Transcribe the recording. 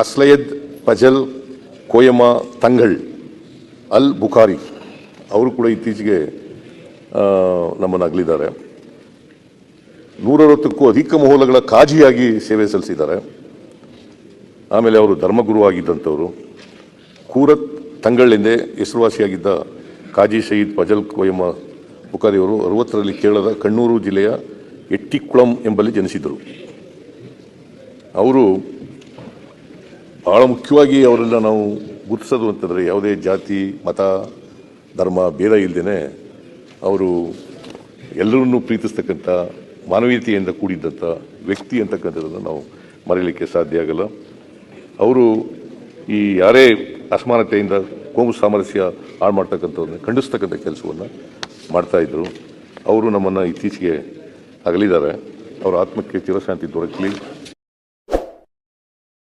ಅಸ್ಲಯದ್ puzzle ಕೋಯಮ Thangal ಅಲ್ ಬುಖಾರಿ ಅವರು ಕೂಡ ಇತ್ತೀಚೆಗೆ ನಮ್ಮನ್ನು ಅಗಲಿದ್ದಾರೆ. 160ಕ್ಕೂ ಅಧಿಕ ಮಹೋಲಗಳ ಕಾಜಿಯಾಗಿ ಸೇವೆ ಸಲ್ಲಿಸಿದ್ದಾರೆ. ಆಮೇಲೆ ಅವರು ಧರ್ಮಗುರು ಆಗಿದ್ದಂಥವರು. ಕೂರತ್ ತಂಗಳಿಂದ ಹೆಸರುವಾಸಿಯಾಗಿದ್ದ ಕಾಜಿ ಶಹೀದ್ ಫಜಲ್ ಕೋಯಮ ಬುಖಾರಿಯವರು 60ರಲ್ಲಿ ಕೇರಳದ ಕಣ್ಣೂರು ಜಿಲ್ಲೆಯ ಎಟ್ಟಿಕುಳಂ ಎಂಬಲ್ಲಿ ಜನಿಸಿದರು. ಅವರು ಬಹಳ ಮುಖ್ಯವಾಗಿ ಅವರೆಲ್ಲ ನಾವು ಗುರುತಿಸೋದು ಅಂತಂದರೆ ಯಾವುದೇ ಜಾತಿ ಮತ ಧರ್ಮ ಭೇದ ಇಲ್ಲದೇ ಅವರು ಎಲ್ಲರನ್ನೂ ಪ್ರೀತಿಸ್ತಕ್ಕಂಥ ಮಾನವೀಯತೆಯಿಂದ ಕೂಡಿದ್ದಂಥ ವ್ಯಕ್ತಿ ಅಂತಕ್ಕಂಥದ್ದನ್ನು ನಾವು ಮರೆಯಲಿಕ್ಕೆ ಸಾಧ್ಯ ಆಗಲ್ಲ. ಅವರು ಈ ಯಾರೇ ಅಸಮಾನತೆಯಿಂದ ಕೋಮು ಸಾಮರಸ್ಯ ಹಾಳು ಮಾಡ್ತಕ್ಕಂಥವ್ರನ್ನ ಖಂಡಿಸ್ತಕ್ಕಂಥ ಕೆಲಸವನ್ನು ಮಾಡ್ತಾಯಿದ್ರು. ಅವರು ನಮ್ಮನ್ನು ಇತ್ತೀಚೆಗೆ ಅಗಲಿದ್ದಾರೆ. ಅವರ ಆತ್ಮಕ್ಕೆ ಚಿರಶಾಂತಿ ದೊರಕಲಿ.